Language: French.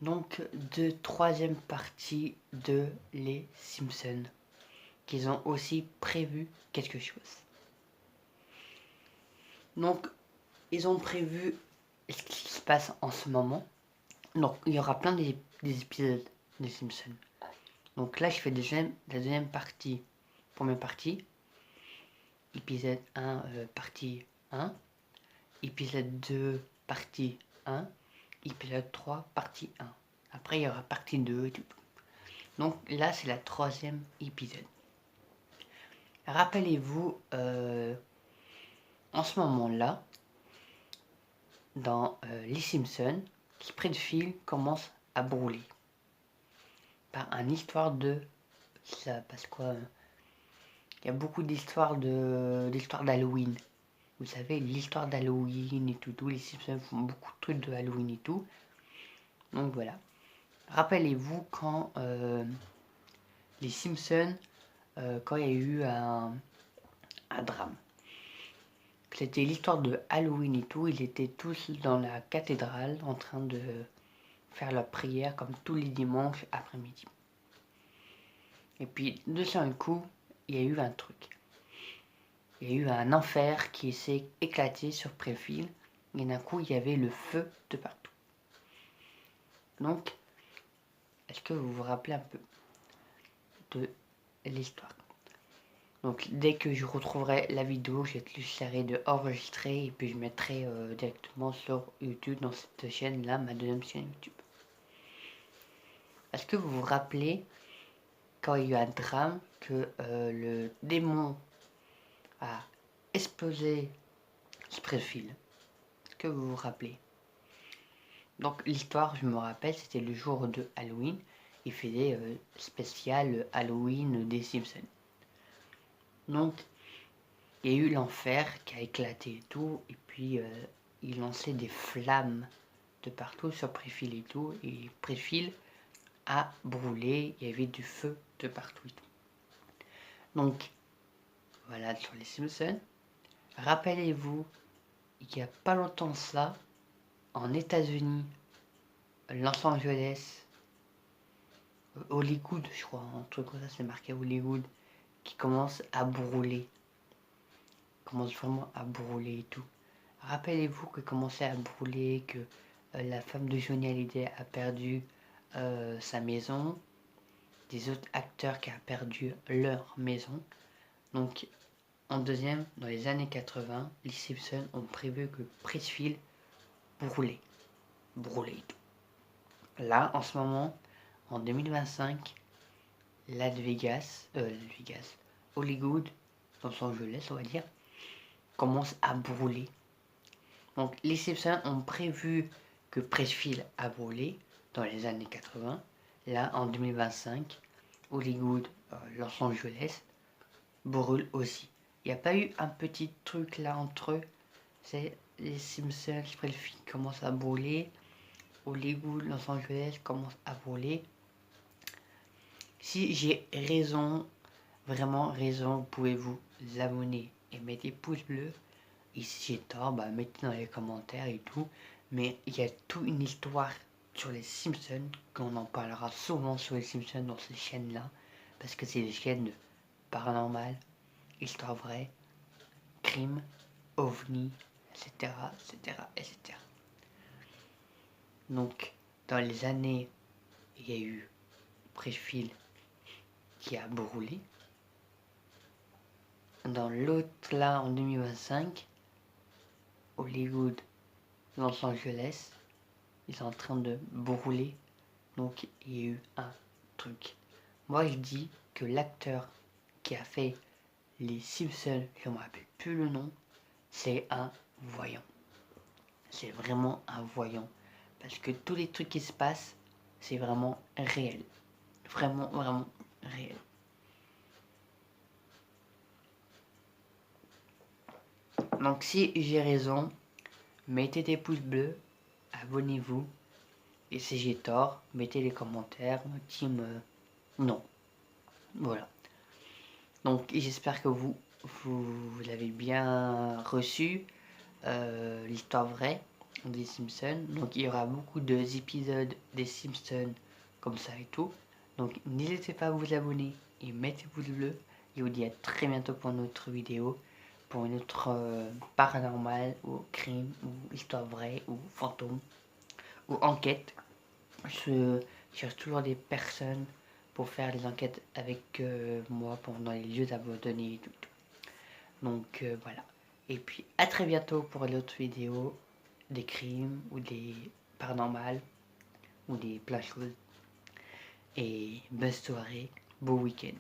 Donc de troisième partie de Les Simpsons, qu'ils ont aussi prévu quelque chose. Donc ils ont prévu ce qui se passe en ce moment. Donc il y aura plein des épisodes des Simpsons. Donc là je fais la deuxième partie, première partie, épisode 1, partie 1, épisode 2, partie 1, épisode 3, partie 1. Après il y aura partie 2 et tout. Donc là c'est la troisième épisode. Rappelez-vous, en ce moment-là, dans Les Simpsons, l'esprit de fil commence à brûler. Par une histoire de... Ça passe quoi Il y a beaucoup d'histoires d'Halloween. Vous savez, l'histoire d'Halloween et tout. Les Simpsons font beaucoup de trucs de Halloween et tout. Donc voilà. Rappelez-vous quand les Simpsons, quand il y a eu un drame. C'était l'histoire de Halloween et tout. Ils étaient tous dans la cathédrale en train de faire leur prière comme tous les dimanches après-midi. Et puis de un coup, il y a eu un truc. Il y a eu un enfer qui s'est éclaté sur Préfil. Et d'un coup, il y avait le feu de partout. Donc, est-ce que vous vous rappelez un peu de l'histoire? Donc, dès que je retrouverai la vidéo, j'essaierai de enregistrer et puis je mettrai directement sur YouTube, dans cette chaîne-là, ma deuxième chaîne YouTube. Est-ce que vous vous rappelez quand il y a eu un drame que le démon a explosé Springfield? Est-ce que vous vous rappelez? Donc l'histoire, je me rappelle, c'était le jour de Halloween. Il faisait spécial Halloween des Simpsons. Donc il y a eu l'enfer qui a éclaté et tout. Et puis il lançait des flammes de partout sur Springfield et tout. Et Springfield a brûlé. Il y avait du feu de partout et tout. Donc voilà sur les Simpsons. Rappelez-vous, il n'y a pas longtemps de ça, en États-Unis, Los Angeles, Hollywood, je crois, un truc comme ça, c'est marqué Hollywood, qui commence à brûler. Commence vraiment à brûler et tout. Rappelez-vous que commençait à brûler, que la femme de Johnny Hallyday a perdu sa maison, des autres acteurs qui ont perdu leur maison. Donc, en deuxième, dans les années 80, les Simpsons ont prévu que Pressfield brûlait et tout. Là, en ce moment, en 2025, Hollywood, Los Angeles, on va dire, commence à brûler. Donc, les Simpsons ont prévu que Pressfield a brûlé dans les années 80. Là, en 2025, Hollywood, Los Angeles, brûle aussi. Il n'y a pas eu un petit truc là entre eux. C'est les Simpsons, Pressfield commence à brûler. Hollywood, Los Angeles commence à brûler. Si j'ai raison, vraiment raison, vous pouvez vous abonner et mettre des pouces bleus. Et si j'ai tort, bah mettez dans les commentaires et tout. Mais il y a toute une histoire sur les Simpsons, qu'on en parlera souvent sur les Simpsons dans ces chaînes-là. Parce que c'est des chaînes paranormales, histoire vraie, crime, ovni, etc., etc., etc. Donc, dans les années, il y a eu Pressfield qui a brûlé. Dans l'autre là, en 2025, Hollywood, Los Angeles, ils sont en train de brûler. Donc il y a eu un truc. Moi je dis que l'acteur qui a fait les Simpsons, je ne me rappelle plus le nom, c'est un voyant. C'est vraiment un voyant. Parce que tous les trucs qui se passent, c'est vraiment réel. Vraiment, vraiment réel. Donc si j'ai raison, mettez des pouces bleus, abonnez-vous. Et si j'ai tort, mettez les commentaires, team non. Voilà. Donc j'espère que vous l'avez bien reçu, l'histoire vraie. des Simpsons. Donc il y aura beaucoup d'épisodes des Simpsons comme ça et tout. Donc n'hésitez pas à vous abonner et mettez pouce bleu. Et je vous dis à très bientôt pour une autre vidéo. Pour une autre paranormal ou crime ou histoire vraie ou fantôme ou enquête. Je cherche toujours des personnes pour faire les enquêtes avec moi dans les lieux abandonnés et tout. Donc voilà. Et puis à très bientôt pour l'autre vidéo des crimes ou des paranormales ou des plein de choses. Et bonne soirée, beau week-end.